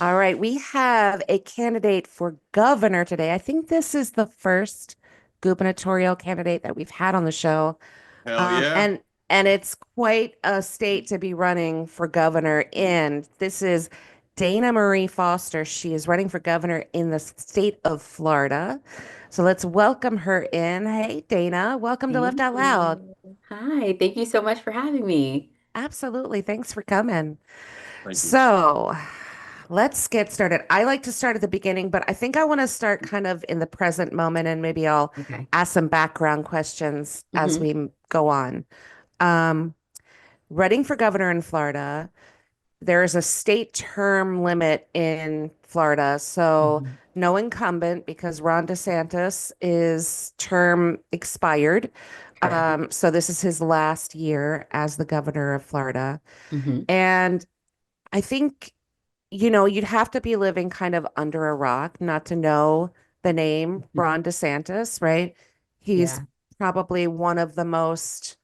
All right, we have a candidate for governor today. I think this is the first gubernatorial candidate that we've had on the show. Hell Um, yeah. and and it's quite a state to be running for governor in. This is Dayna Marie Foster. She is running for governor in the state of Florida. So let's welcome her in. Hey, Dana, welcome to Left Thank Out Loud. you. Hi, thank you so much for having me. Absolutely. Thanks for coming. Thank you. So let's get started. I like to start at the beginning, but I think I want to start kind of in the present moment and maybe I'll Okay. ask some background questions as Hmm. we go on. Um, Running for governor in Florida, there is a state term limit in Florida. So Hmm. no incumbent because Ron DeSantis is term expired. Correct. So this is his last year as the governor of Florida. Hmm. And I think you'd have to be living kind of under a rock not to know the name Ron DeSantis, right? He's Yeah. probably one of the most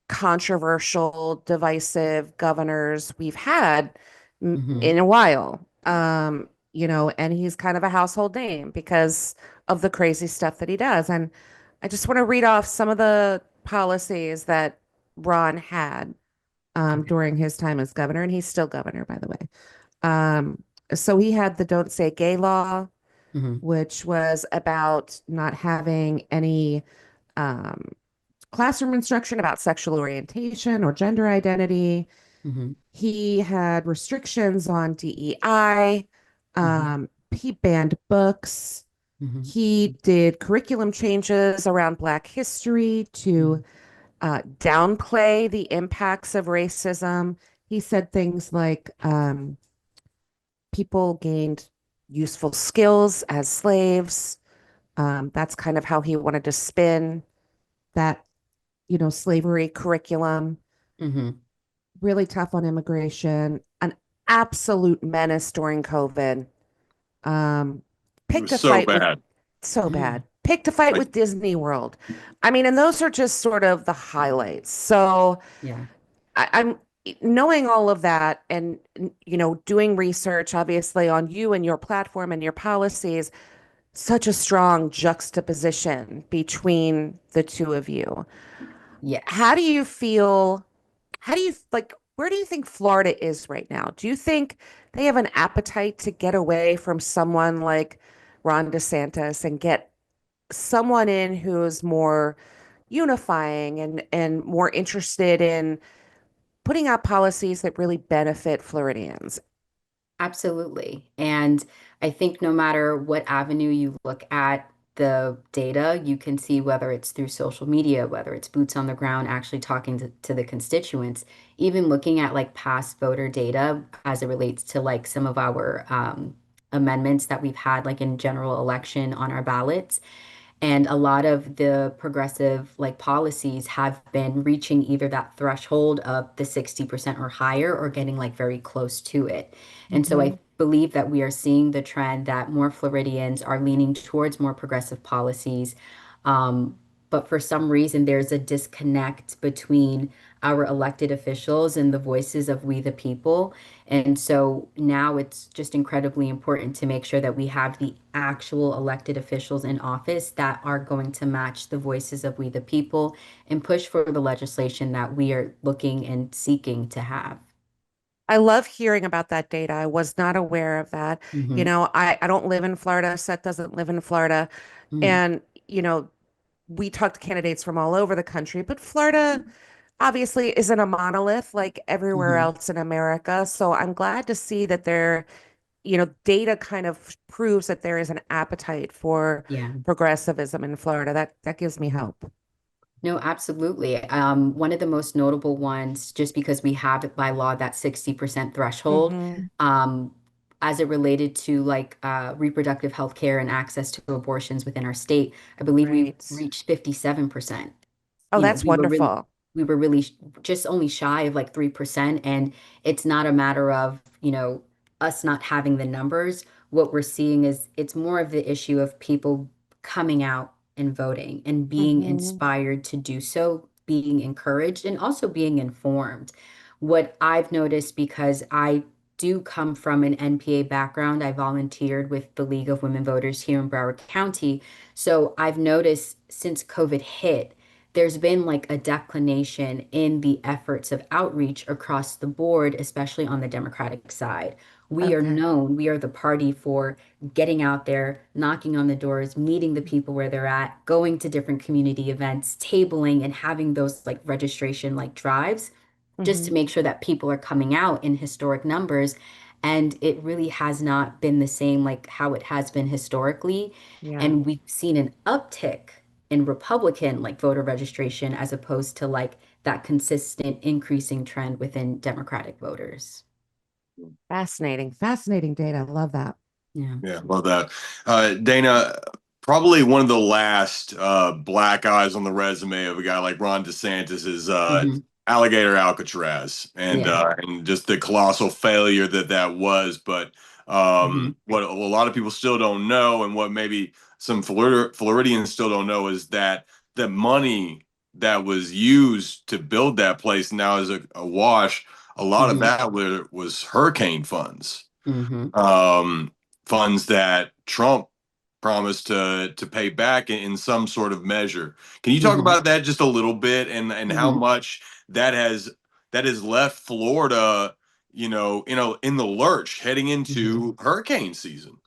controversial, divisive governors we've had Hmm. in a while. And he's kind of a household name because of the crazy stuff that he does. And I just want to read off some of the policies that Ron had Okay. during his time as governor, and he's still governor, by the way. Um, so he had the Don't Say Gay law, Hmm. which was about not having any um, classroom instruction about sexual orientation or gender identity. Hmm. He had restrictions on DEI. Hmm. He banned books. Hmm. He did curriculum changes around Black history to Hmm. downplay the impacts of racism. He said things like, people gained useful skills as slaves. That's kind of how he wanted to spin that, slavery curriculum. Hmm. Really tough on immigration, an absolute menace during COVID. Um, It Picked was a so fight with bad. so bad. Picked a fight I with Disney World. I mean, and those are just sort of the highlights. So Yeah. I'm knowing all of that and doing research obviously on you and your platform and your policies, such a strong juxtaposition between the two of you. How Yes. do you feel? How do you like? Where do you think Florida is right now? Do you think they have an appetite to get away from someone like Ron DeSantis and get someone in who's more unifying and more interested in putting out policies that really benefit Floridians? Absolutely. And I think no matter what avenue you look at the data, you can see whether it's through social media, whether it's boots on the ground, actually talking to the constituents, even looking at like past voter data as it relates to like some of our amendments that we've had like in general election on our ballots. And a lot of the progressive like policies have been reaching either that threshold of the 60% or higher or getting like very close to it. And so Hmm. I believe that we are seeing the trend that more Floridians are leaning towards more progressive policies. Um, but for some reason, there's a disconnect between our elected officials and the voices of we the people. And so now it's just incredibly important to make sure that we have the actual elected officials in office that are going to match the voices of we the people and push for the legislation that we are looking and seeking to have. I love hearing about that data. I was not aware of that. Hmm. I don't live in Florida. Seth doesn't live in Florida. Hmm. And, we talk to candidates from all over the country, but Florida obviously isn't a monolith like everywhere Hmm. else in America. So I'm glad to see that data kind of proves that there is an appetite for Yeah. progressivism in Florida. That gives me hope. No, absolutely. One of the most notable ones, just because we have it by law, that 60% threshold, Hmm. um, as it related to like reproductive health care and access to abortions within our state, I believe we Right. reached 57%. Oh, You know, that's wonderful. we were really just only shy of like 3%. And it's not a matter of, us not having the numbers. What we're seeing is it's more of the issue of people coming out and voting and being Hmm. inspired to do so, being encouraged and also being informed. What I've noticed because I do come from an NPA background. I volunteered with the League of Women Voters here in Broward County. So I've noticed since COVID hit, there's been like a declination in the efforts of outreach across the board, especially on the Democratic side. We are Okay. known, we are the party for getting out there, knocking on the doors, meeting the people where they're at, going to different community events, tabling, and having those like registration like drives just Hmm. to make sure that people are coming out in historic numbers. And it really has not been the same like how it has been historically. Yeah. And we've seen an uptick in Republican like voter registration as opposed to like that consistent increasing trend within Democratic voters. Fascinating. Fascinating data. I love that. Yeah. Yeah, love that. Dana, probably one of the last black eyes on the resume of a guy like Ron DeSantis is Hmm. Alligator Alcatraz, Yeah. and just the colossal failure that was. But Hmm. what a lot of people still don't know, and what maybe some Floridians still don't know, is that the money that was used to build that place now is a wash. A lot of Hmm. that was hurricane funds, Hmm. um, funds that Trump promised to pay back in some sort of measure. Can you talk Hmm. about that just a little bit, and how Hmm. much that has left Florida, in the lurch heading Hmm. into hurricane season?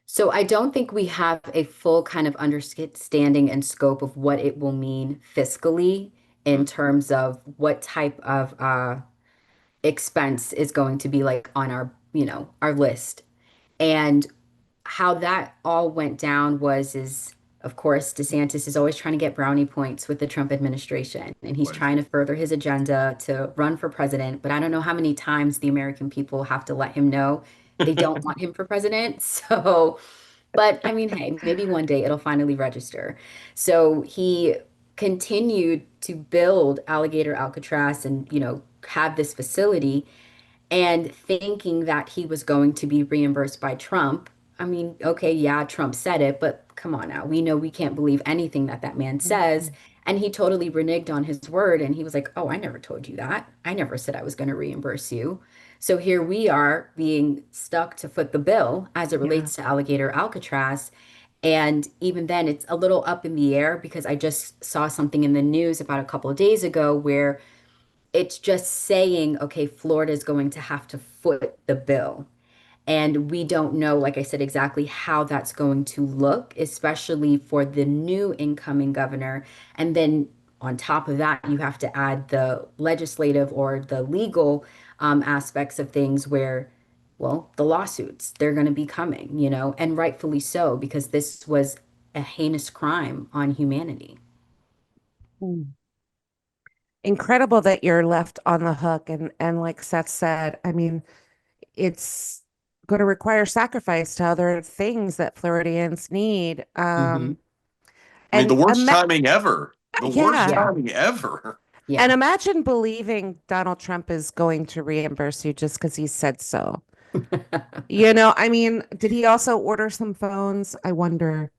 So I don't think we have a full kind of understanding and scope of what it will mean fiscally in Mm. terms of what type of expense is going to be like on our, our list. And how that all went down is of course DeSantis is always trying to get brownie points with the Trump administration and he's Always. trying to further his agenda to run for president, but I don't know how many times the American people have to let him know they don't want him for president. So, but I mean, hey, maybe one day it'll finally register. So he continued to build Alligator Alcatraz and, have this facility and thinking that he was going to be reimbursed by Trump. I mean, okay, yeah, Trump said it, but come on now. We know we can't believe anything that that man says. And he totally reneged on his word. And he was like, oh, I never told you that. I never said I was going to reimburse you. So here we are being stuck to foot the bill as it Yeah. relates to Alligator Alcatraz. And even then, it's a little up in the air because I just saw something in the news about a couple of days ago where it's just saying, okay, Florida is going to have to foot the bill. And we don't know, like I said, exactly how that's going to look, especially for the new incoming governor. And then on top of that, you have to add the legislative or the legal aspects of things where, well, the lawsuits, they're going to be coming, and rightfully so, because this was a heinous crime on humanity. Mm. Incredible that you're left on the hook. And like Seth said, I mean, it's going to require sacrifice to other things that Floridians need. Hmm. I mean, the And worst timing ever. The worst yeah. Yeah. timing ever. And Yeah. imagine believing Donald Trump is going to reimburse you just because he said so. I mean, did he also order some phones? I wonder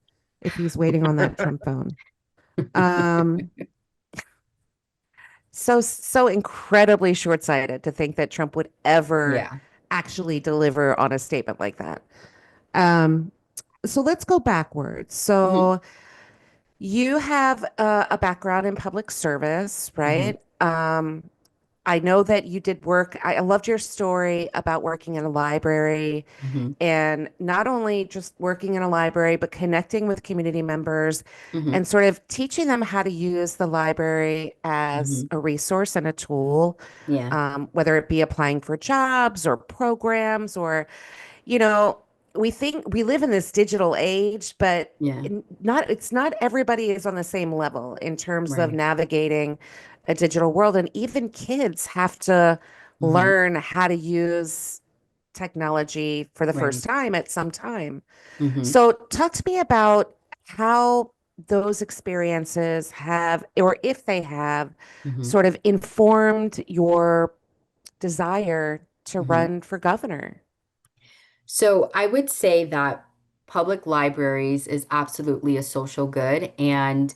if he's waiting on that Trump phone. Um, so incredibly short-sighted to think that Trump would ever Yeah. actually deliver on a statement like that. Um, so let's go backwards. Hmm. So you have a background in public service, Hmm. right? I know that you did work. I loved your story about working in a library Hmm. and not only just working in a library, but connecting with community members Hmm. and sort of teaching them how to use the library as Hmm. a resource and a tool, Yeah. whether it be applying for jobs or programs or, you know, we think we live in this digital age, but Yeah. it's not everybody is on the same level in terms of Right. navigating a digital world. And even kids have to Hmm. learn how to use technology for the Right. first time at some time. Hmm. So talk to me about how those experiences have, or if they have, Hmm. sort of informed your desire to Hmm. run for governor. So I would say that public libraries is absolutely a social good. And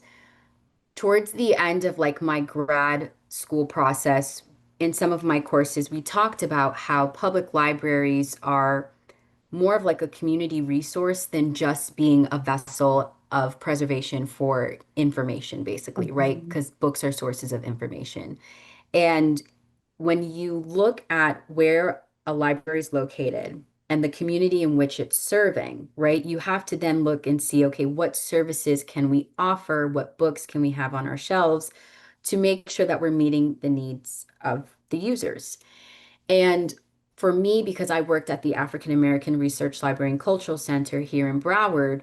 towards the end of like my grad school process, in some of my courses, we talked about how public libraries are more of like a community resource than just being a vessel of preservation for information, basically, right? Mhm. Because books are sources of information. And when you look at where a library is located and the community in which it's serving, right, you have to then look and see, okay, what services can we offer? What books can we have on our shelves to make sure that we're meeting the needs of the users? And for me, because I worked at the African American Research Library and Cultural Center here in Broward,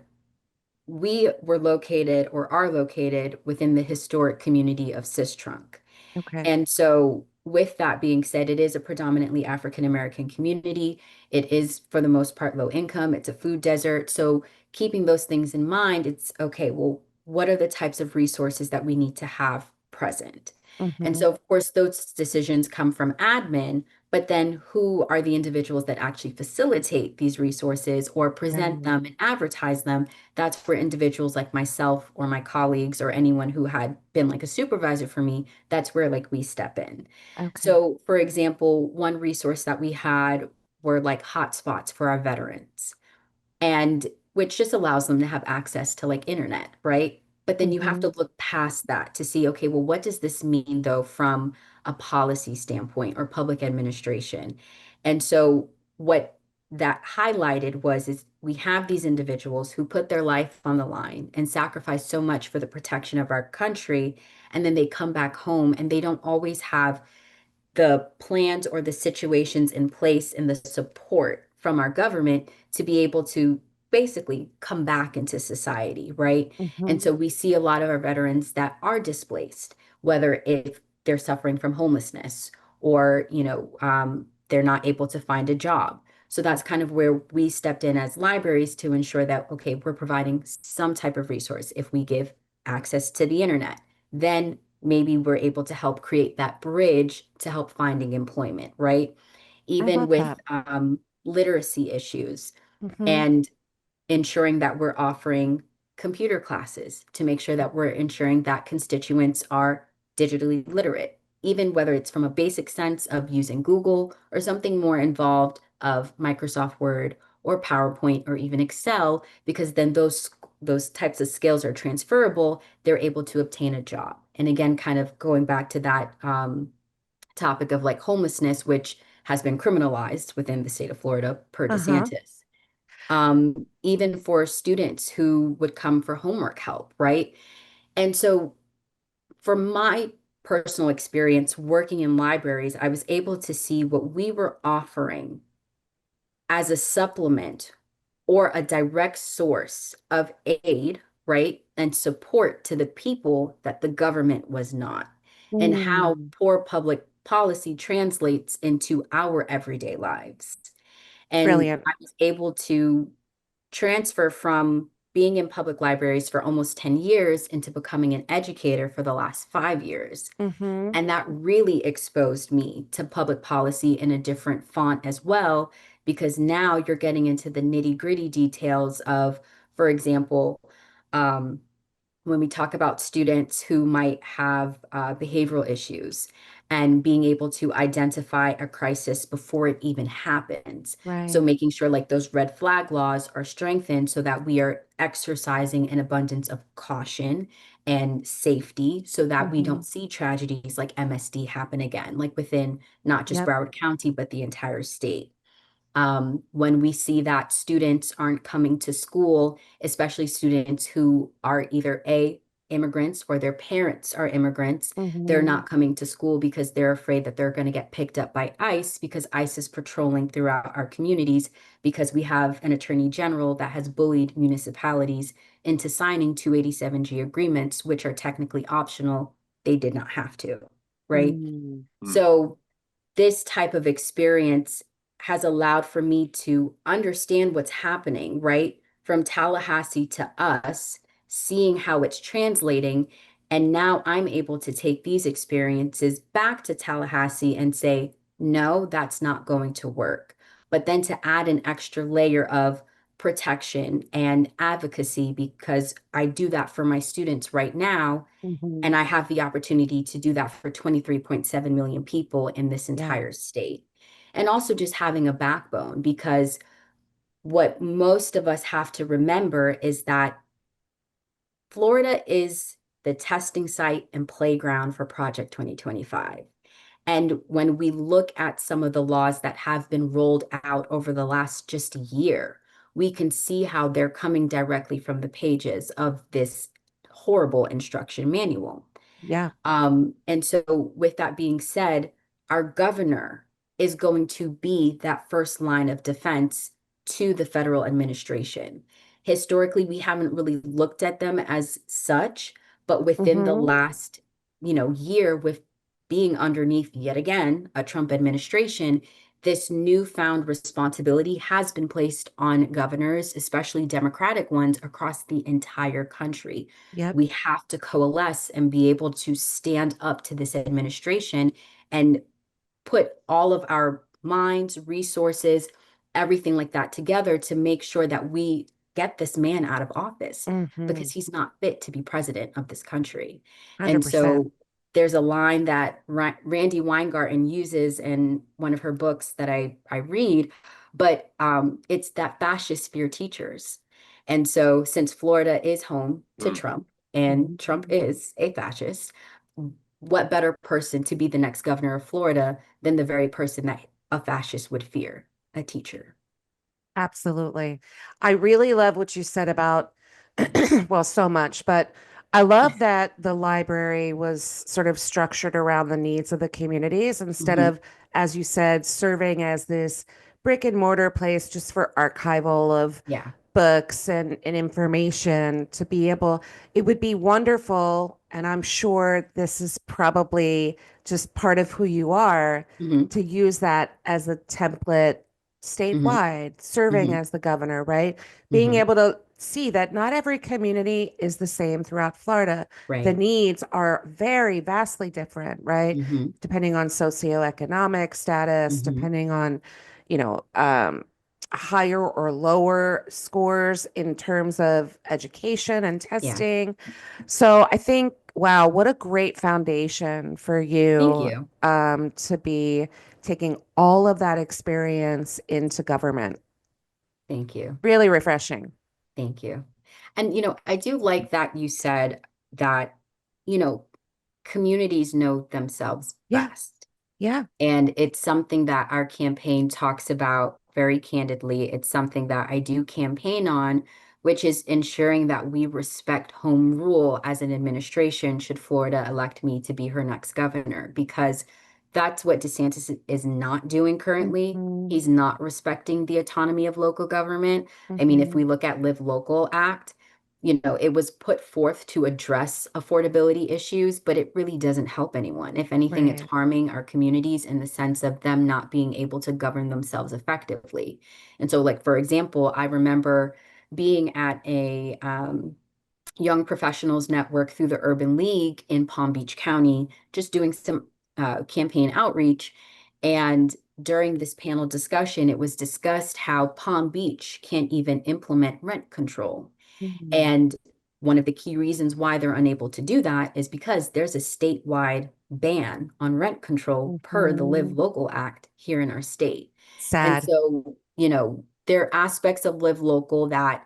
we were located or are located within the historic community of Sistrunk. Okay. And so, with that being said, it is a predominantly African American community. It is, for the most part, low income. It's a food desert. So, keeping those things in mind, it's okay, well, what are the types of resources that we need to have present? And Hmm. so, of course, those decisions come from admin, but then who are the individuals that actually facilitate these resources or present Right. them and advertise them? That's where individuals like myself or my colleagues or anyone who had been like a supervisor for me, that's where like we step in. Okay. So, for example, one resource that we had were like hotspots for our veterans, and which just allows them to have access to like internet, right? But then you have Hmm. to look past that to see, okay, well, what does this mean though from a policy standpoint or public administration? And so what that highlighted was is we have these individuals who put their life on the line and sacrifice so much for the protection of our country, and then they come back home and they don't always have the plans or the situations in place and the support from our government to be able to basically come back into society, right? And Hmm. so we see a lot of our veterans that are displaced, whether if they're suffering from homelessness or, they're not able to find a job. So that's kind of where we stepped in as libraries to ensure that, okay, we're providing some type of resource. If we give access to the internet, then maybe we're able to help create that bridge to help finding employment, right? I Even love with that. literacy issues Hmm. and ensuring that we're offering computer classes to make sure that we're ensuring that constituents are digitally literate, even whether it's from a basic sense of using Google or something more involved of Microsoft Word or PowerPoint or even Excel, because then those types of skills are transferable, they're able to obtain a job. And again, kind of going back to that topic of like homelessness, which has been criminalized within the state of Florida per Uh-huh. DeSantis, even for students who would come for homework help, right? And so, from my personal experience working in libraries, I was able to see what we were offering as a supplement or a direct source of aid, right? And support to the people that the government was not, and how Mm. poor public policy translates into our everyday lives. And Brilliant. I was able to transfer from being in public libraries for almost 10 years into becoming an educator for the last 5 years. Hmm. And that really exposed me to public policy in a different font as well, because now you're getting into the nitty-gritty details of, for example, um, when we talk about students who might have behavioral issues and being able to identify a crisis before it even happens. So Right. making sure like those red flag laws are strengthened so that we are exercising an abundance of caution and safety so that we Hmm. don't see tragedies like MSD happen again, like within not just Yep. Broward County, but the entire state. When we see that students aren't coming to school, especially students who are either immigrants or their parents are immigrants, they're Hmm. not coming to school because they're afraid that they're going to get picked up by ICE because ICE is patrolling throughout our communities because we have an attorney general that has bullied municipalities into signing 287G agreements, which are technically optional. They did not have to, right? Mm. Mm. So this type of experience has allowed for me to understand what's happening, right? From Tallahassee to us, seeing how it's translating. And now I'm able to take these experiences back to Tallahassee and say, no, that's not going to work. But then to add an extra layer of protection and advocacy because I do that for my students right now. Mhm. And I have the opportunity to do that for 23.7 million people in this Yeah. entire state. And also just having a backbone, because what most of us have to remember is that Florida is the testing site and playground for Project 2025. And when we look at some of the laws that have been rolled out over the last just year, we can see how they're coming directly from the pages of this horrible instruction manual. Yeah. And so, with that being said, our governor is going to be that first line of defense to the federal administration. Historically, we haven't really looked at them as such, but within the Hmm. last, year, with being underneath yet again a Trump administration, this newfound responsibility has been placed on governors, especially Democratic ones, across the entire country. Yep. We have to coalesce and be able to stand up to this administration and put all of our minds, resources, everything like that together to make sure that we get this man out of office because Hmm. he's not fit to be president of this country. And 100%. so there's a line that Randy Weingarten uses in one of her books that I read, but it's that fascists fear teachers. And so since Florida is home to Mm. Trump and Trump Mhm. is a fascist, what better person to be the next governor of Florida than the very person that a fascist would fear, a teacher? Absolutely. I really love what you said about, well, so much, but I love that the library was sort of structured around the needs of the communities instead Hmm. of, as you said, serving as this brick and mortar place just for archival of Yeah. books and information to be able, it would be wonderful. And I'm sure this is probably just part of who you are Hmm. to use that as a template Hmm. statewide, serving Hmm. as the governor, right? Being Hmm. able to see that not every community is the same throughout Florida. The Right. needs are very vastly different, right? Hmm. Depending on socioeconomic status, Hmm. depending on, you know, higher or lower scores in terms of education and Yeah. testing. So I think, wow, what a great foundation for Thank you you. to be taking all of that experience into government. Thank you. Really refreshing. Thank you. And, I do like that you said that, you know, communities know themselves Yeah, best. yeah. And it's something that our campaign talks about very candidly. It's something that I do campaign on, which is ensuring that we respect home rule as an administration should Florida elect me to be her next governor, because that's what DeSantis is not doing currently. Hmm. He's not respecting the autonomy of local government. I mean, if Hmm. we look at Live Local Act, it was put forth to address affordability issues, but it really doesn't help anyone. If anything, it's Right. harming our communities in the sense of them not being able to govern themselves effectively. And so, like, for example, I remember being at a young professionals network through the Urban League in Palm Beach County, just doing some campaign outreach. And during this panel discussion, it was discussed how Palm Beach can't even implement rent control. Hmm. And one of the key reasons why they're unable to do that is because there's a statewide ban on rent control per the Live Hmm. Local Act here in our state. And Sad. so, there are aspects of Live Local that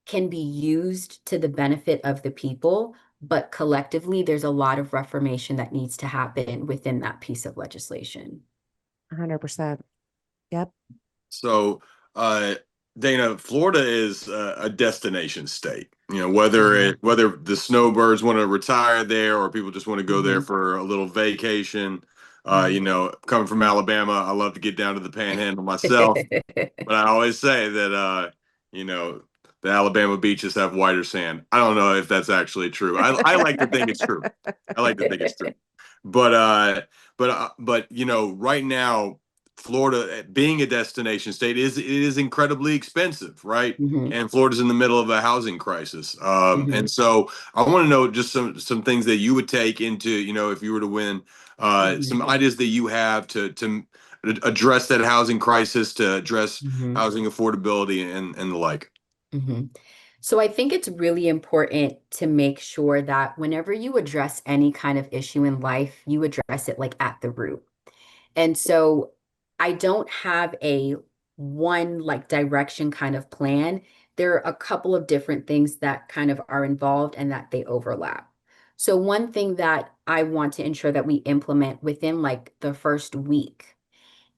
can be used to the benefit of the people, but collectively, there's a lot of reformation that needs to happen within that piece of legislation. 100%. Yep. So, uh, Dana, Florida is a destination state. Whether Yeah. whether the snowbirds want to retire there or people just want to go there Hmm. for a little vacation. Yeah. Coming from Alabama, I love to get down to the Panhandle myself, but I always say that you know, the Alabama beaches have whiter sand. I don't know if that's actually true. I like to think it's true. I like to think it's true. But right now, Florida being a destination state is incredibly expensive, right? Hmm. And Florida's in the middle of a housing crisis. Hmm. And so I want to know just some things that you would take into, if you were to win, Hmm. some ideas that you have to address that housing crisis, to address Hmm. housing affordability and the like. Mhm. So I think it's really important to make sure that whenever you address any kind of issue in life, you address it like at the root. And so I don't have a one like direction kind of plan. There are a couple of different things that kind of are involved and that they overlap. So one thing that I want to ensure that we implement within like the first week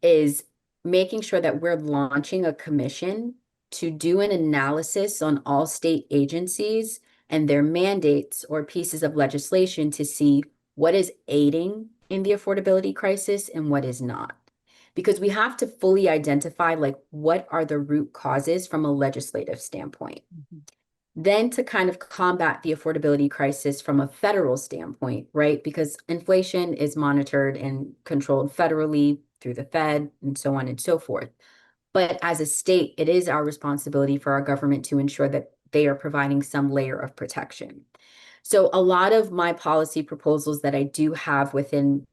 is making sure that we're launching a commission to do an analysis on all state agencies and their mandates or pieces of legislation to see what is aiding in the affordability crisis and what is not. Because we have to fully identify like what are the root causes from a legislative standpoint. Mhm. Then to kind of combat the affordability crisis from a federal standpoint, right? Because inflation is monitored and controlled federally through the Fed and so on and so forth. But as a state, it is our responsibility for our government to ensure that they are providing some layer of protection. So a lot of my policy proposals that I do have within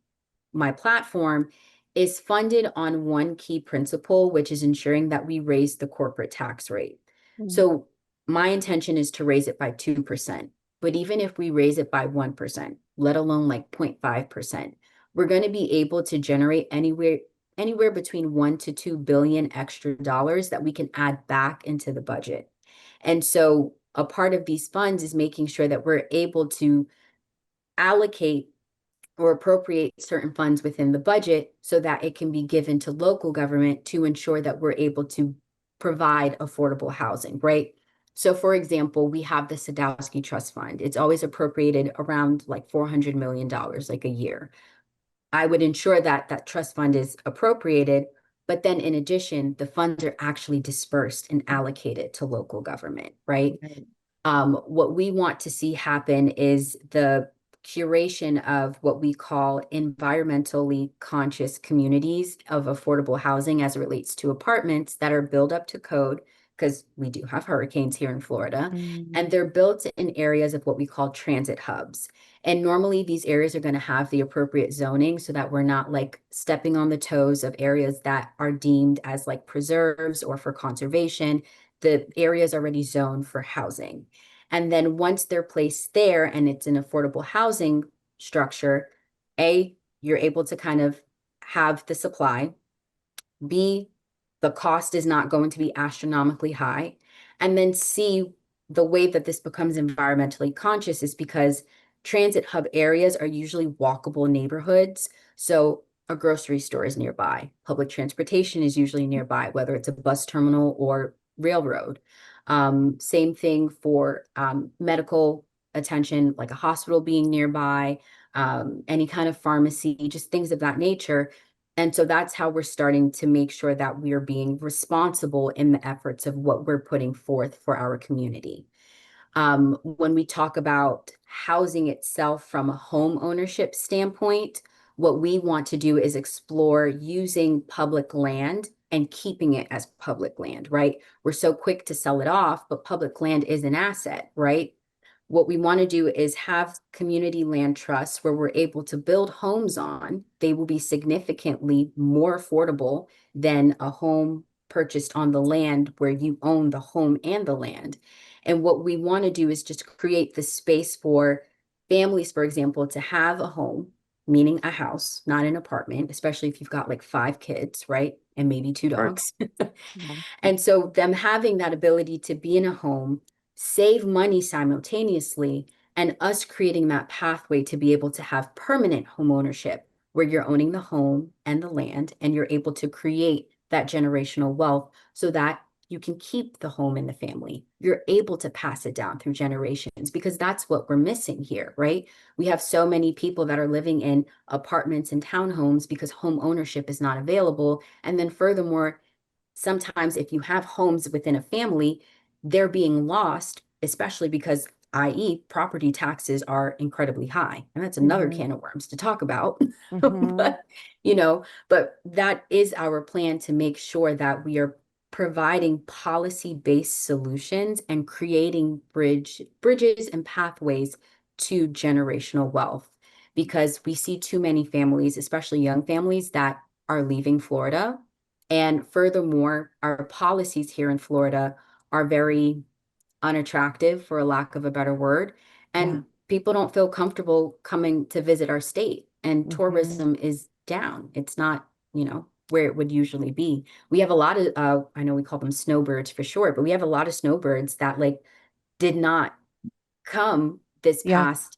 my platform is funded on one key principle, which is ensuring that we raise the corporate tax rate. Mhm. So my intention is to raise it by 2%. But even if we raise it by 1%, let alone like 0.5%, we're going to be able to generate anywhere between 1 to 2 billion extra dollars that we can add back into the budget. And so a part of these funds is making sure that we're able to allocate or appropriate certain funds within the budget so that it can be given to local government to ensure that we're able to provide affordable housing, right? So, for example, we have the Sadowski Trust Fund. It's always appropriated around like $400 million, like a year. I would ensure that that trust fund is appropriated, but then in addition, the funds are actually dispersed and allocated to local government, right? Right. What we want to see happen is the curation of what we call environmentally conscious communities of affordable housing as it relates to apartments that are built up to code, because we do have hurricanes here in Florida, Mm. and they're built in areas of what we call transit hubs. And normally these areas are going to have the appropriate zoning so that we're not like stepping on the toes of areas that are deemed as like preserves or for conservation. The area is already zoned for housing. And then once they're placed there and it's an affordable housing structure, A, you're able to kind of have the supply. B, the cost is not going to be astronomically high. And then C, the way that this becomes environmentally conscious is because transit hub areas are usually walkable neighborhoods. So a grocery store is nearby. Public transportation is usually nearby, whether it's a bus terminal or railroad. Same thing for medical attention, like a hospital being nearby, any kind of pharmacy, just things of that nature. And so that's how we're starting to make sure that we are being responsible in the efforts of what we're putting forth for our community. When we talk about housing itself from a home ownership standpoint, what we want to do is explore using public land and keeping it as public land, right? We're so quick to sell it off, but public land is an asset, right? What we want to do is have community land trusts where we're able to build homes on. They will be significantly more affordable than a home purchased on the land where you own the home and the land. And what we want to do is just create the space for families, for example, to have a home, meaning a house, not an apartment, especially if you've got like 5 kids, right? And maybe two Sure. dogs. Yeah. And so them having that ability to be in a home, save money simultaneously, and us creating that pathway to be able to have permanent home ownership where you're owning the home and the land and you're able to create that generational wealth so that you can keep the home in the family. You're able to pass it down through generations because that's what we're missing here, right? We have so many people that are living in apartments and townhomes because home ownership is not available. And then furthermore, sometimes if you have homes within a family, they're being lost, especially because, i.e., property taxes are incredibly high. And that's another Hmm. can of worms to talk about. Hmm. But, but that is our plan to make sure that we are providing policy-based solutions and creating bridges and pathways to generational wealth. Because we see too many families, especially young families, that are leaving Florida and furthermore, our policies here in Florida are very unattractive, for a lack of a better word. Yeah. And people don't feel comfortable coming to visit our state. And Hmm. tourism is down. It's not, where it would usually be. We have a lot of, I know we call them snowbirds for short, but we have a lot of snowbirds that like did not come this Yeah. past,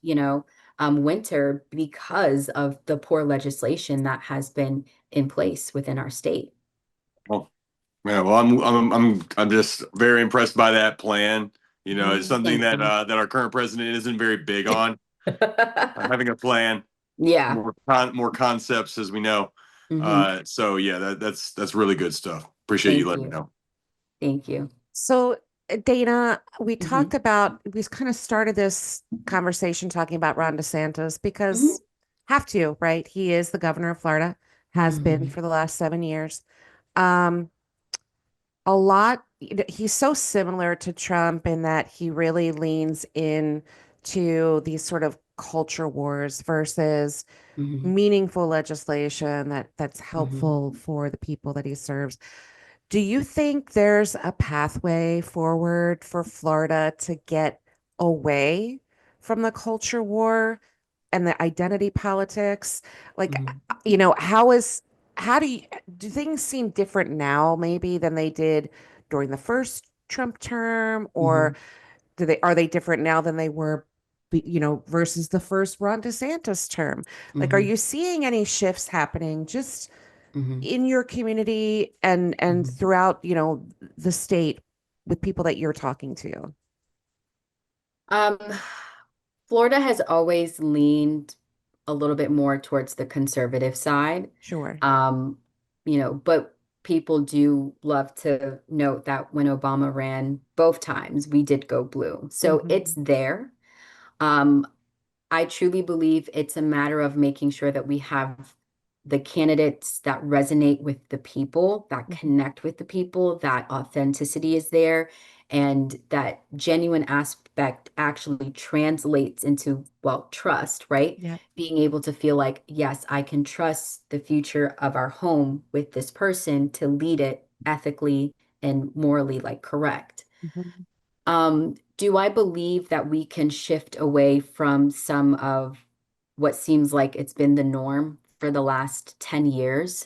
winter because of the poor legislation that has been in place within our state. Well, yeah, well, I'm just very impressed by that plan. You know, it's something Thank that you. that our current president isn't very big on, having a plan, Yeah. more concepts, as we know. Hmm. So yeah, that's really good stuff. Appreciate you Thank letting me you. know. Thank you. So, Dana, Hmm. we kind of started this conversation talking about Ron DeSantis Hmm. because have to, right? He is the governor of Florida, has been Hmm. for the last 7 years. Um, a lot, he's so similar to Trump in that he really leans in to these sort of culture wars versus Hmm. meaningful legislation that's Hmm. helpful for the people that he serves. Do you think there's a pathway forward for Florida to get away from the culture war and the identity politics? Like, Hmm. how do things seem different now maybe than they did during the first Trump term, or Hmm. are they different now than they were, versus the first Ron DeSantis term? Like, are Hmm. you seeing any shifts happening just hmm in your community and hmm throughout, the state with people that you're talking to? Um, Florida has always leaned a little bit more towards the conservative side. Sure. Um, but people do love to note that when Obama ran both times, we did go blue. So it's Hmm. there. Um, I truly believe it's a matter of making sure that we have the candidates that resonate with the people, that Hmm. connect with the people, that authenticity is there, and that genuine aspect actually translates into, well, trust, right? Yeah. Being able to feel like, yes, I can trust the future of our home with this person to lead it ethically and morally like correct. Hmm. Do I believe that we can shift away from some of what seems like it's been the norm for the last 10 years?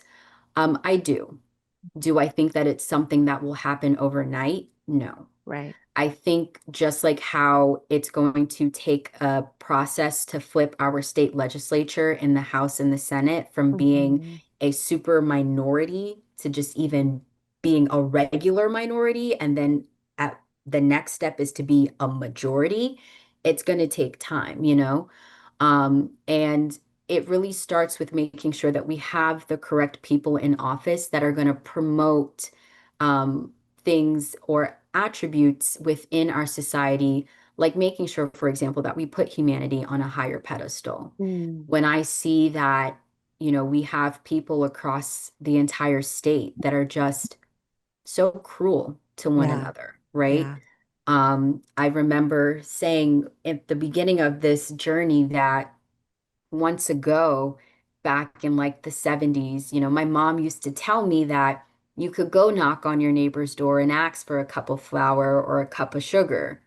I do. Do I think that it's something that will happen overnight? No. Right. I think just like how it's going to take a process to flip our state legislature in the House and the Senate from being Hmm. a super minority to just even being a regular minority, and then at the next step is to be a majority, it's going to take time, and it really starts with making sure that we have the correct people in office that are going to promote um, things or attributes within our society, like making sure, for example, that we put humanity on a higher pedestal. Mm. When I see that, we have people across the entire state that are just so cruel to one Yeah. another, right? Yeah. I remember saying at the beginning of this journey that once ago, back in like the 70s, my mom used to tell me that you could go knock on your neighbor's door and ask for a cup of flour or a cup of sugar.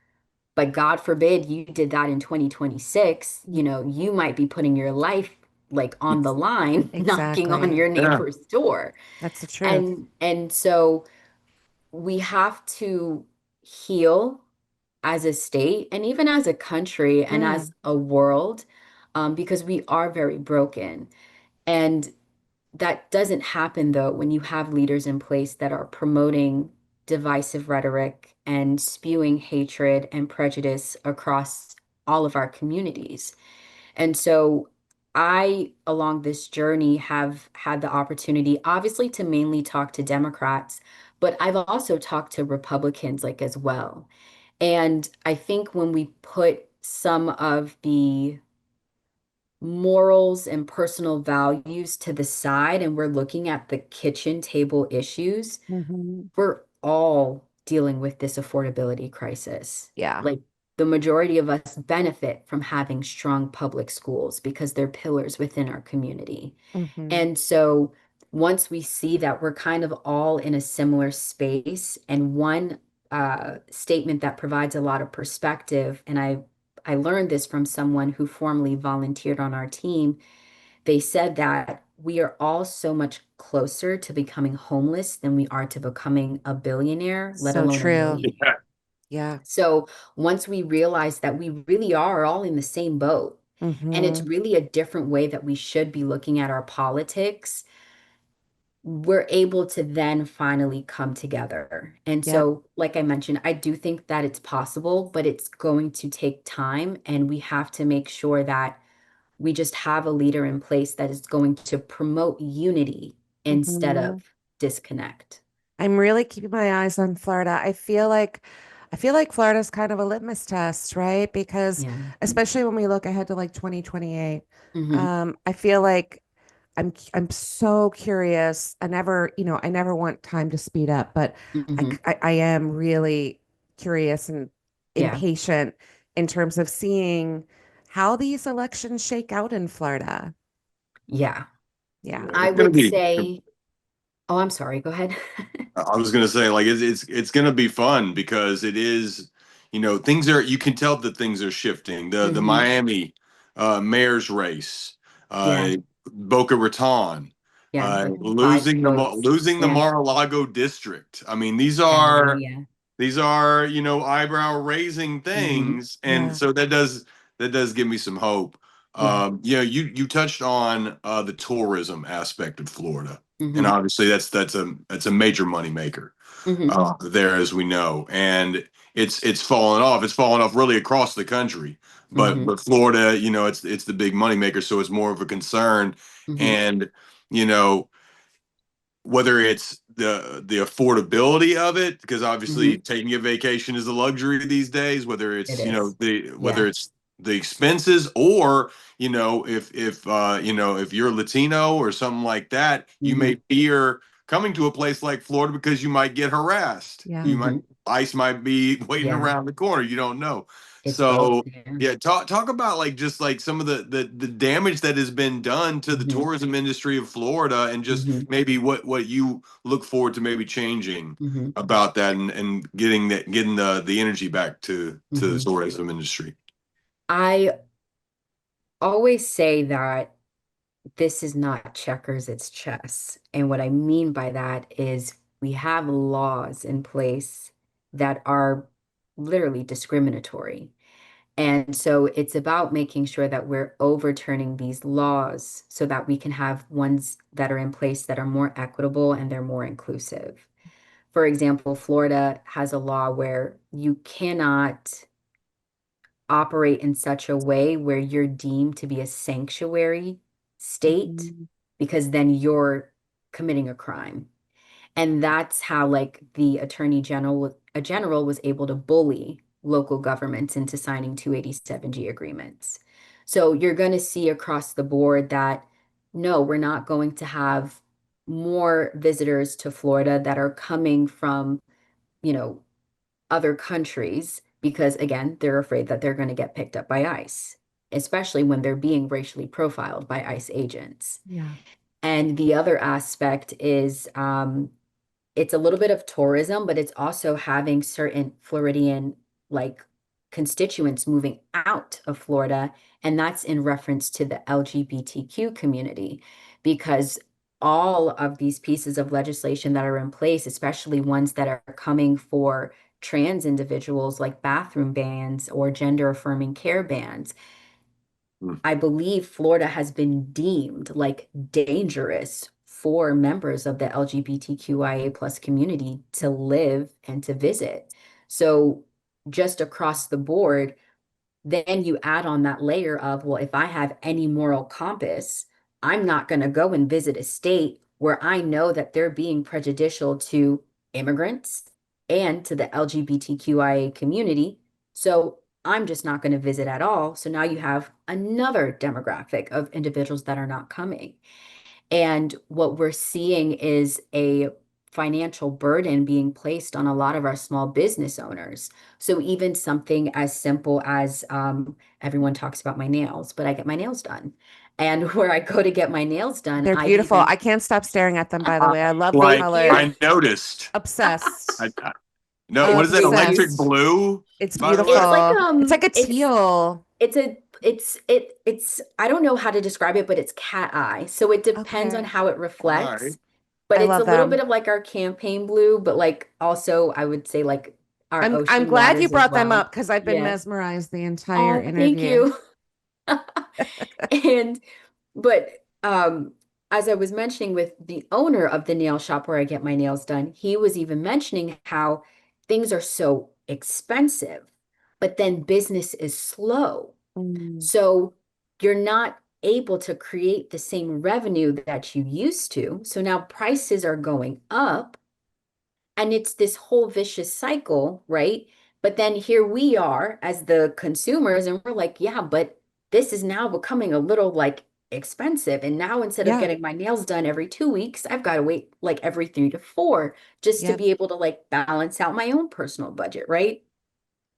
But God forbid you did that in 2026, Mm. you might be putting your life like on the line, knocking on Exactly. your Yeah. neighbor's door. That's the truth. And so we have to heal as a state and even as a country and as Mm. a world, because we are very broken. And that doesn't happen, though, when you have leaders in place that are promoting divisive rhetoric and spewing hatred and prejudice across all of our communities. And so I, along this journey, have had the opportunity, obviously, to mainly talk to Democrats, but I've also talked to Republicans like as well. And I think when we put some of the morals and personal values to the side and we're looking at the kitchen table issues, Hmm. we're all dealing with this affordability crisis. Yeah. Like the majority of us benefit from having strong public schools because they're pillars within our community. Hmm. And so once we see that we're kind of all in a similar space and one statement that provides a lot of perspective. And I learned this from someone who formerly volunteered on our team. They said that we are all so much closer to becoming homeless than we are to becoming a billionaire, let So alone a true. millionaire. Yeah. Yeah. So once we realize that we really are all in the same boat, and it's Mm-hmm. really a different way that we should be looking at our politics, we're able to then finally come together. And Yep. so, like I mentioned, I do think that it's possible, but it's going to take time. And we have to make sure that we just have a leader in place that is going to promote unity instead Mm-hmm. of disconnect. I'm really keeping my eyes on Florida. I feel like Florida's kind of a litmus test, right? Because Yeah. especially when we look ahead to like 2028, Hmm. I feel like I'm so curious. I never want time to speed up, but Hmm. I am really curious and Yeah. impatient in terms of seeing how these elections shake out in Florida. Yeah. Yeah. I It's gonna would be. say, oh, I'm sorry. Go ahead. I was gonna say, like, it's gonna be fun because it is, things are, you can tell that things are shifting. The Hmm. Miami mayor's race, Yeah. Boca Raton, Yeah. The five losing votes. losing the Yeah. Mar-a-Lago district. I mean, these Oh, are yeah. these are, eyebrow raising Hmm. things, and Yeah. so that does give me some hope. Yeah. You touched on the tourism aspect of Florida, and Hmm. obviously that's a major moneymaker Hmm. there, as we know, and it's fallen off. It's fallen off really across the country, but Hmm. but Florida, it's the big moneymaker, so it's more of a concern, Hmm. and you know whether it's the affordability of it, because obviously Hmm. taking a vacation is a luxury these days, whether It it's is. the whether Yeah. it's the expenses, or if you're Latino or something like that, you Hmm. may fear coming to a place like Florida because you might get harassed. Yeah. You might Hmm. ICE might be waiting Yeah. around the corner. You don't know. It's both. So Yeah. yeah, talk about, like, just like some of the damage that has been done to the Hmm. tourism industry of Florida, and just Hmm. maybe what you look forward to maybe changing Hmm. about that, and getting the energy back to the Hmm. tourism industry. I always say that this is not checkers, it's chess. And what I mean by that is we have laws in place that are literally discriminatory. And so it's about making sure that we're overturning these laws so that we can have ones that are in place that are more equitable and they're more inclusive. For example, Florida has a law where you cannot operate in such a way where you're deemed to be a sanctuary state, Mhm. because then you're committing a crime. And that's how, like, the attorney general was able to bully local governments into signing 287G agreements. So you're going to see across the board that no, we're not going to have more visitors to Florida that are coming from, you know, other countries, because again, they're afraid that they're going to get picked up by ICE, especially when they're being racially profiled by ICE agents. Yeah. And the other aspect is it's a little bit of tourism, but it's also having certain Floridian, like, constituents moving out of Florida. And that's in reference to the LGBTQ community, because all of these pieces of legislation that are in place, especially ones that are coming for trans individuals, like bathroom bans or gender affirming care bans, Hmm. I believe Florida has been deemed like dangerous for members of the LGBTQIA plus community to live and to visit. So just across the board, then you add on that layer of, well, if I have any moral compass, I'm not going to go and visit a state where I know that they're being prejudicial to immigrants and to the LGBTQIA community. So I'm just not going to visit at all. So now you have another demographic of individuals that are not coming. And what we're seeing is a financial burden being placed on a lot of our small business owners. So even something as simple as everyone talks about my nails, but I get my nails done. And where I go to get my nails done, They're I've beautiful. even, I can't stop staring at them, by the Uh, way. I love the like, thank you. colors. I noticed. Obsessed. I, No, what of is that? Electric Seth. Reviews. blue, It's by the It's way? like beautiful. It's like a teal. it's I don't know how to describe it, but it's cat eye. So it depends on Okay. how it All right. reflects. But I it's a love little bit them. of like our campaign blue, but like also I would say like our I'm ocean glad you waters as brought them well. up because I've been Yeah. mesmerized the entire Oh, thank interview. you. And but as I was mentioning with the owner of the nail shop where I get my nails done, he was even mentioning how things are so expensive, but then business is slow. Mm, So you're not able to create the same revenue that you used to. So now prices are going up and it's this whole vicious cycle, right? But then here we are as the consumers, and we're like, yeah, but this is now becoming a little like expensive. And now instead of yeah. getting my nails done every 2 weeks, I've got to wait like every 3 to 4 just to Yep. be able to like balance out my own personal budget, right?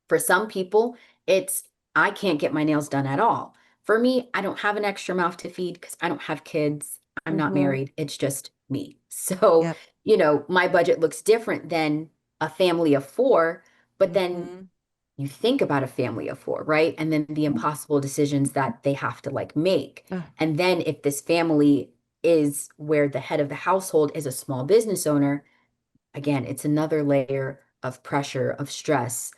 For some people, it's I can't get my nails done at all. For me, I don't have an extra mouth to feed because I don't have kids. I'm not Mm-hmm. married. It's just me. So, Yep. my budget looks different than a family of four, but then Mm-hmm. you think about a family of four, right? And then the impossible decisions that they have to like make. Oh, And then if this family is where the head of the household is a small business owner, again, it's another layer of pressure, of stress,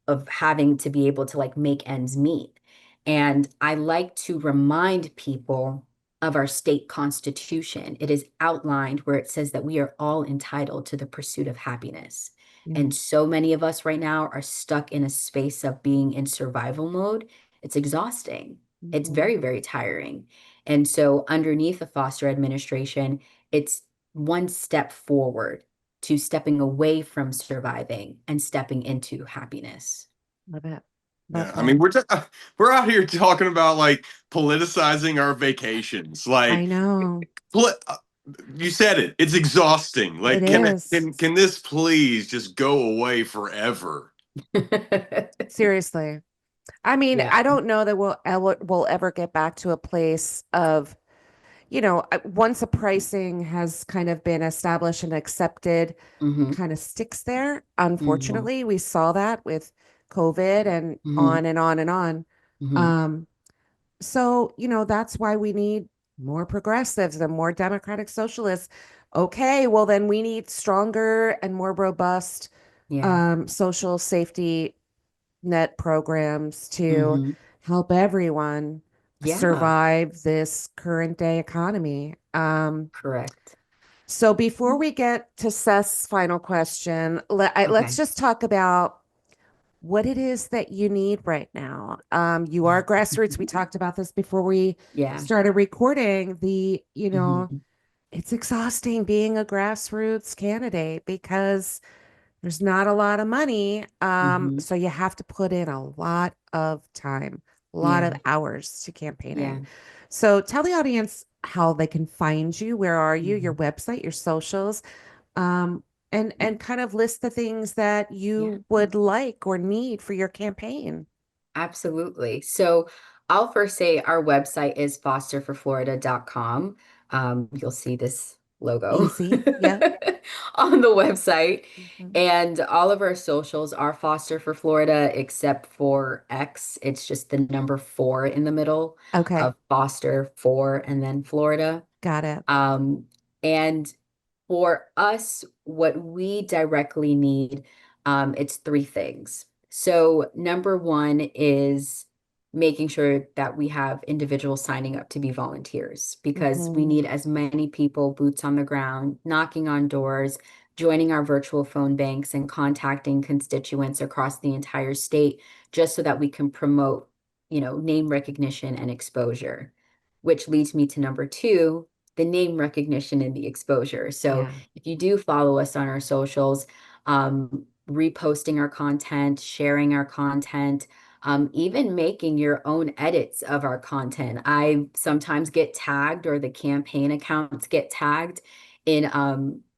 of having to be able to like make ends meet. And I like to remind people of our state constitution. It is outlined where it says that we are all entitled to the pursuit of happiness. yeah. And so many of us right now are stuck in a space of being in survival mode. It's exhausting. It's Mm-hmm. very, very tiring. And so, underneath the Foster administration, it's one step forward to stepping away from surviving and stepping into happiness. Love it. Yeah, Love I mean, it. we're out here talking about like politicizing our vacations. I Like, know. poli- uh, you said it. It's exhausting. It Like, is. can this please just go away forever? Seriously. I mean, Yeah. I don't know that we'll ever get back to a place of, once a pricing has kind of been established and accepted, Hmm. kind of sticks there. Hmm. Unfortunately, we saw that with COVID and Hmm. on and on and on. Hmm. Um, so, that's why we need more progressives and more democratic socialists. Okay, well, then we need stronger and more robust Yeah. social safety net programs to Hmm. help everyone Yeah. survive this current day economy. Correct. So before we get to Seth's final question, let's Okay. just talk about what it is that you need right now. You are grassroots. We talked about this before we Yeah. started recording. Hmm. It's exhausting being a grassroots candidate because there's not a lot of money. Hmm. So you have to put in a lot of time, a lot of Yeah. hours to campaigning. Yeah. So tell the audience how they can find you. Where are you? Your Hmm. website, your socials, um, and kind of list the things that Yeah. you would like or need for your campaign. Absolutely. So I'll first say our website is fosterforflorida.com. You'll see this logo Easy. Yep. on the website. Mhm. And all of our socials are Foster for Florida, except for X. It's just the number four in the middle Okay. of Foster for and then Florida. Got it. Um, and for us, what we directly need, it's three things. So, number one is making sure that we have individuals signing up to be volunteers because we Hmm. need as many people, boots on the ground, knocking on doors, joining our virtual phone banks, and contacting constituents across the entire state just so that we can promote, name recognition and exposure, which leads me to number two, the name recognition and the exposure. So Yeah. if you do follow us on our socials, reposting our content, sharing our content, even making your own edits of our content. I sometimes get tagged, or the campaign accounts get tagged in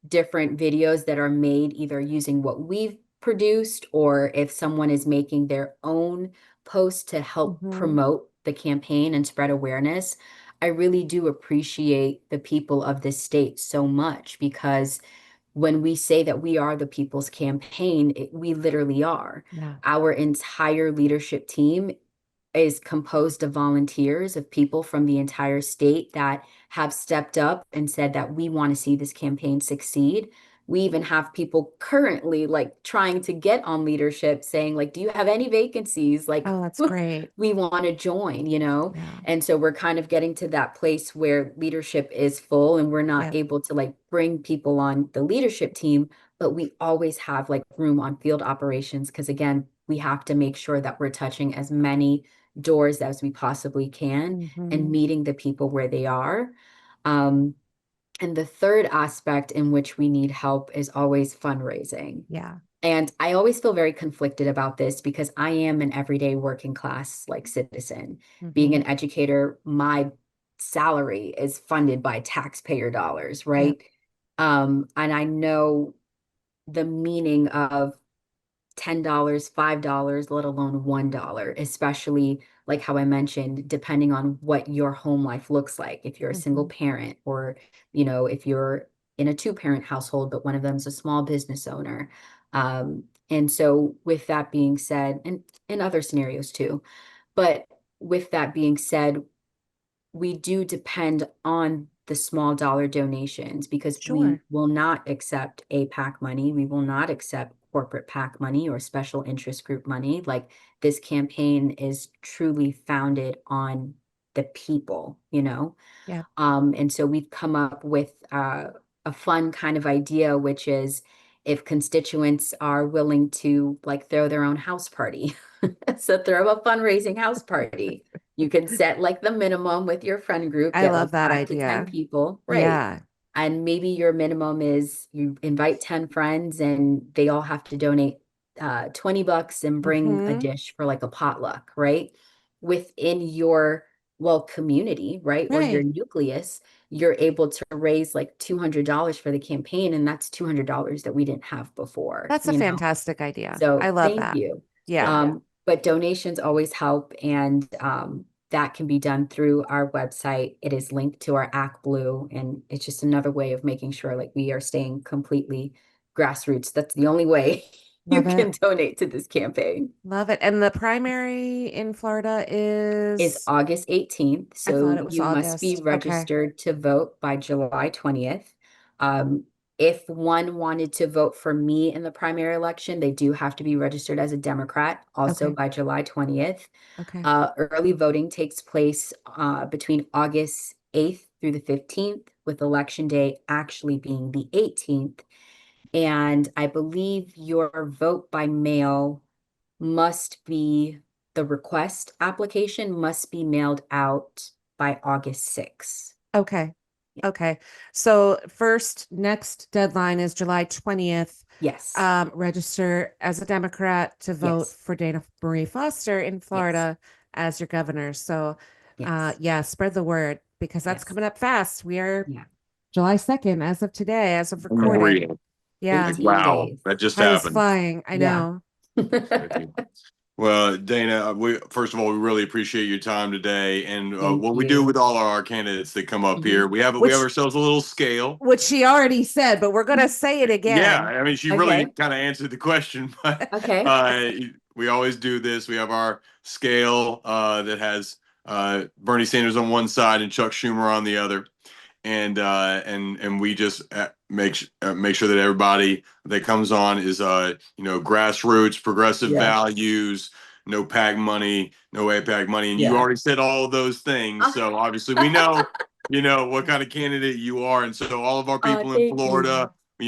different videos that are made either using what we've produced, or if someone is making their own post to help Hmm. promote the campaign and spread awareness. I really do appreciate the people of this state so much because when we say that we are the people's campaign, we literally are. Yeah. Our entire leadership team is composed of volunteers, of people from the entire state that have stepped up and said that we want to see this campaign succeed. We even have people currently like trying to get on leadership saying like, do you have any vacancies? Like, Oh, that's great. we want to join, you know? Yeah. And so we're kind of getting to that place where leadership is full and we're not Yeah. able to like bring people on the leadership team, but we always have like room on field operations because again, we have to make sure that we're touching as many doors as we possibly can and Hmm. meeting the people where they are. Um, and the third aspect in which we need help is always fundraising. Yeah. And I always feel very conflicted about this because I am an everyday working class like citizen. Being Hmm. an educator, my salary is funded by taxpayer dollars, Yep. right? And I know the meaning of $10, $5, let alone $1, especially like how I mentioned, depending on what your home life looks like. If you're a single Hmm. parent or, you know, if you're in a two-parent household, but one of them is a small business owner. And so with that being said, and in other scenarios too, but with that being said, we do depend on the small dollar donations because we Sure. will not accept APAC money. We will not accept corporate PAC money or special interest group money. Like this campaign is truly founded on the people, you know? Yeah. And so we've come up with a fun kind of idea, which is if constituents are willing to like throw their own house party. So throw a fundraising house party. You can set like the minimum with your friend group, I get like love that 5 to 10 idea. people, right? Yeah. And maybe your minimum is you invite 10 friends and they all have to donate $20 and bring a Hmm. dish for like a potluck, right? Within your well community, right? Or your Right. nucleus, you're able to raise like $200 for the campaign, and that's $200 that we didn't have before, That's a you know? fantastic idea. I So love thank that. you. Yeah. Yeah. But donations always help, and that can be done through our website. It is linked to our Act Blue, and it's just another way of making sure like we are staying completely grassroots. That's the only way you Love can it. donate to this campaign. Love it. And the primary in Florida Is is, August 18th. I thought So it was you must be August. Okay. registered to vote by July 20th. If one wanted to vote for me in the primary election, they do have to be registered as a Democrat also Okay. by July 20th. Okay. Early voting takes place between August 8th through the 15th, with election day actually being the 18th. And I believe your vote by mail must be the request application must be mailed out by August 6th. Okay. Yeah. Okay. So next deadline is July 20th. Yes. Register as a Democrat to vote Yes. for Dayna Marie Foster in Yes. Florida as your governor. So, Yes. yeah, spread the word because that's Yes. coming up fast. We are Yeah. July 2nd as of today, as of recording. Unreal. Yeah, Like, 18 wow, days. that just time is happened. flying. I Yeah. know. Well, Dana, we first of all, we really appreciate your time today, and Thank what we do with you. all our candidates that come up here, Mhm. we have Which ourselves a little scale. which she already said, but we're gonna say it Yeah, again. I mean, she really Okay. kind of answered the question, but Okay. uh, we always do this. We have our scale that has Bernie Sanders on one side and Chuck Schumer on the other, and we just make sure that everybody that comes on is grassroots, progressive Yeah. values, no PAC money, no APAC money, and you Yeah. already said all of those things. So obviously we know what kind of candidate you are, and so all of our people in Thank you. Florida. I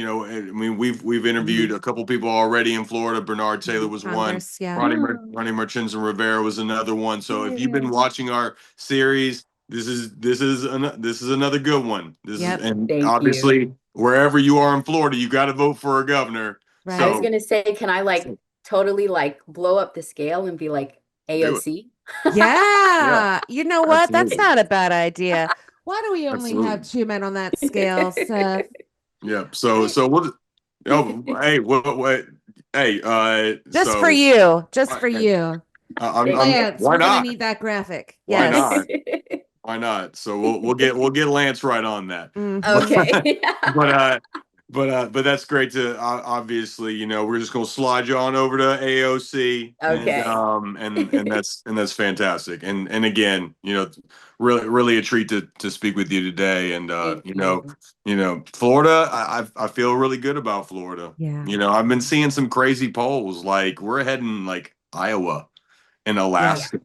mean, we've interviewed Mhm. a couple people already in Florida. Bernard Taylor Mhm. was one. Congress, yeah. Ronnie Marchins and Rivera was another one. So if you've been Yeah. watching our series, this is another good one. This is Yep. and Thank you. obviously wherever you are in Florida, you got to vote for a governor. I was Right. So gonna say, can I like totally like blow up the scale and be like do it. AOC? Yeah, Yeah. You know what? That's absolutely, not a bad idea. Why do we only have absolutely. two men on that scale, Seth? Yeah. So Right? so we'll. Oh, hey, what? Hey, Just for so you. Just I, for you. Thank I'm. Lance, Why we're gonna not? need that graphic. Why Yes. not? Why not? So we'll get Lance right on that. Hmm. But Okay. but but that's great to obviously, we're just gonna slide you on over to AOC, and Okay. that's fantastic. And again, really a treat to speak with you today. And Thank you. Florida, I feel really good about Florida. Yeah. I've been seeing some crazy polls, like we're heading like Iowa and Yeah. Yeah. Alaska,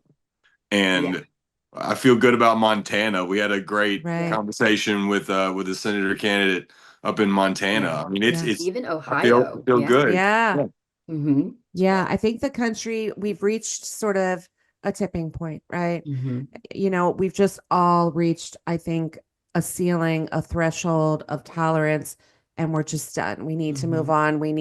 Yeah. and I feel good about Montana. We had a great Right. conversation with a senator candidate up in Yeah. Montana. I mean, Yeah. it's Even I Ohio. feel Yeah. good. Yeah. Yeah. Mm-hmm. Yeah. I think the country, we've reached sort of a tipping point, right? Mm-hmm. We've just all reached, I think, a ceiling, a threshold of tolerance, and we're just done. We need to move Mm-hmm. on. We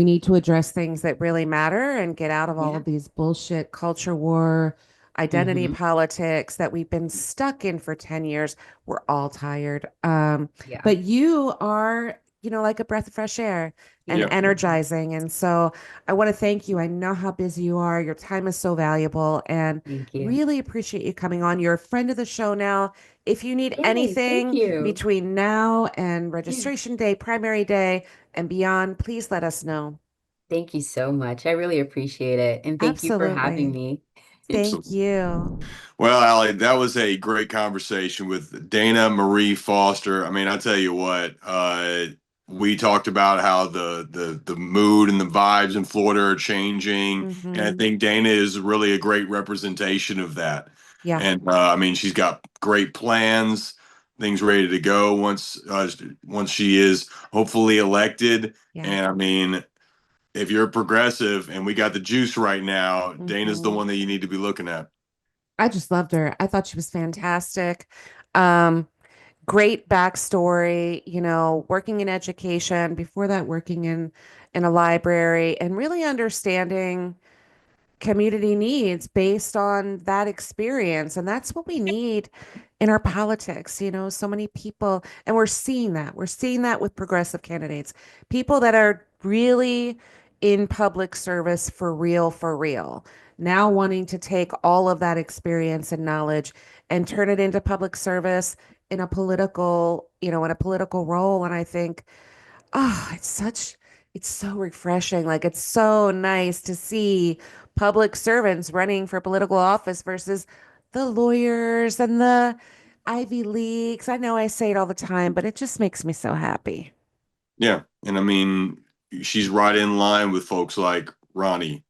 need to address things that really matter and get out of all Yeah. of these bullshit culture war, identity Mm-hmm. politics that we've been stuck in for 10 years. We're all tired. Yeah. But you are, like a breath of fresh air and Yeah. energizing. And so I want to thank you. I know how busy you are. Your time is so valuable and Thank you. really appreciate you coming on. You're a friend of the show now. If you need Yay. Thank anything you. between now and Yeah. registration day, primary day, and beyond, please let us know. Thank you so much. I really appreciate it. And thank you for having Absolutely. me. Thank Absolutely. you. Well, Allie, that was a great conversation with Dayna Marie Foster. I mean, I tell you what, we talked about how the mood and the vibes in Florida are changing, and I Hmm. think Dana is really a great representation of that. Yeah. And I mean, she's got great plans, things ready to go once she is hopefully elected. Yeah. And I mean, if you're a progressive and we got the juice right now, Dana's the Hmm. one that you need to be looking at. I just loved her. I thought she was fantastic. Um, Great backstory, working in education, before that working in a library and really understanding community needs based on that experience. And that's what we need in our politics. So many people, and we're seeing that. We're seeing that with progressive candidates, people that are really in public service for real, now wanting to take all of that experience and knowledge and turn it into public service in a political role. And I think, oh, it's so refreshing. Like it's so nice to see public servants running for political office versus the lawyers and the Ivy Leagues. I know I say it all the time, but it just makes me so happy. Yeah, and I mean, she's right in line with folks like Ronnie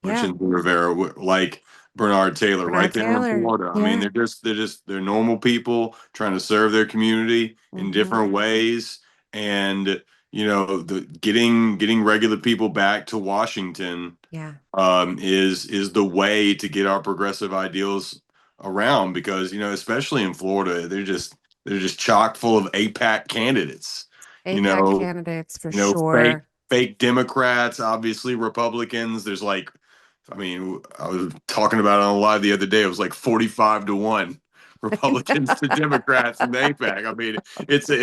Yeah. Rivera, like Bernard Taylor, right Bernard there in Taylor. Florida. I mean, Yeah. they're normal people trying to serve their community in Hmm. different ways, and the getting regular people back to Washington Yeah. is the way to get our progressive ideals around because especially in Florida, they're just chock full of APAC candidates. You APAC know, candidates for fake sure. Democrats, obviously Republicans. There's like, I mean, I was talking about it on live the other day. It was like 45-1 Republicans to Democrats in the APAC. I mean, Crazy.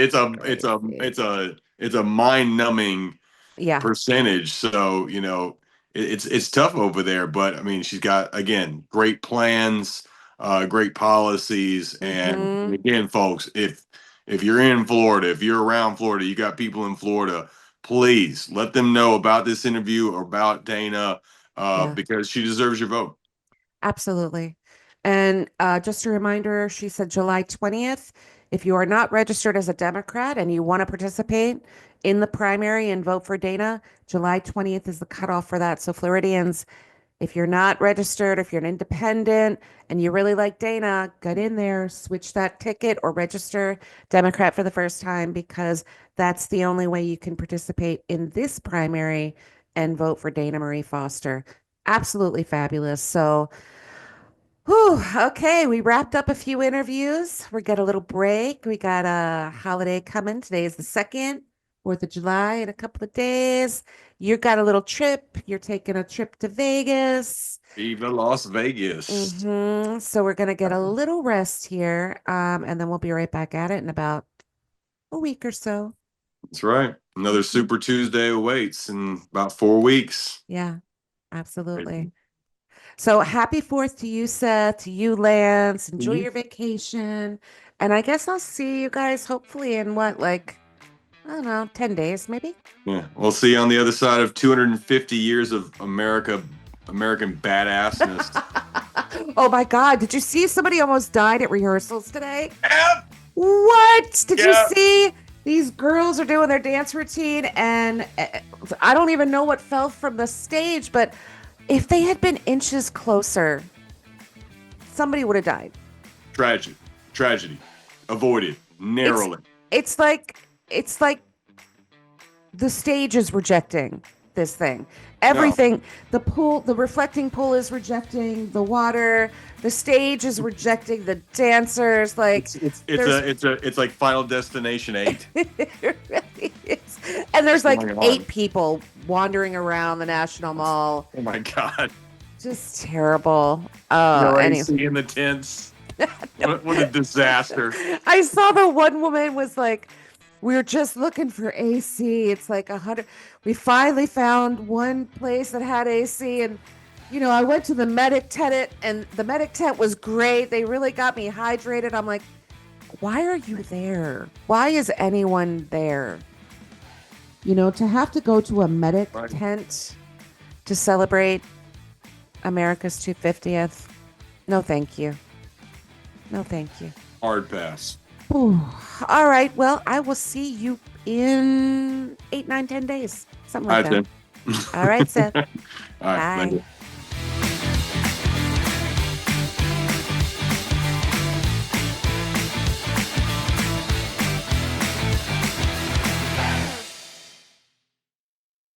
it's a mind-numbing Yeah. percentage. So, it's tough over there, but I mean, she's got again great plans, great policies, and Hmm. again, folks, if you're in Florida, if you're around Florida, you got people in Florida, please let them know about this interview or about Dana, Yeah. because she deserves your vote. Absolutely. And just a reminder, she said July 20th. If you are not registered as a Democrat and you want to participate in the primary and vote for Dana, July 20th is the cutoff for that. So, Floridians, if you're not registered, if you're an independent and you really like Dana, get in there, switch that ticket or register Democrat for the first time because that's the only way you can participate in this primary and vote for Dayna Marie Foster. Absolutely fabulous. So, whew, okay, we wrapped up a few interviews. We got a little break. We got a holiday coming. Today is the 2nd, 4th of July in a couple of days. You got a little trip. You're taking a trip to Vegas. Viva Las Vegas. So we're gonna get a little rest here. And then we'll be right back at it in about a week or so. That's right. Another Mhm. Super Tuesday awaits in about 4 weeks. Yeah, absolutely. So happy 4th to you, Seth, to you, Lance. Enjoy your vacation. And I guess I'll see you guys hopefully in what, like I don't know, 10 days maybe. Yeah, we'll see on the other side of 250 years of American badassness. Oh my God. Did you see somebody almost died at rehearsals today? Yep. What? Did you Yeah. see? These girls are doing their dance routine, and I don't even know what fell from the stage, but if they had been inches closer, somebody would have died. Tragedy. Avoided. It's Narrowly. it's like it's like the stage is rejecting this thing. No. Everything, the pool, the reflecting pool is rejecting the water. The stage is rejecting the dancers. Like there's It's like Final Destination 8. it really is. And there's like Going on. 8 people wandering around the National Mall. Oh my God. Just terrible. No Anyway. AC in the tents. What a disaster. I saw the one woman was like, we're just looking for AC. It's like 100. We finally found one place that had AC. And, I went to the medic tent and the medic tent was great. They really got me hydrated. I'm like, why are you there? Why is anyone there? To have to go to a medic tent to celebrate America's 250th. No, thank you. No, thank you. Hard pass. Ooh. All right. Well, I will see you in 8, 9, 10 days. Something like All right, that. All right, Seth. All right. Thank Bye. you.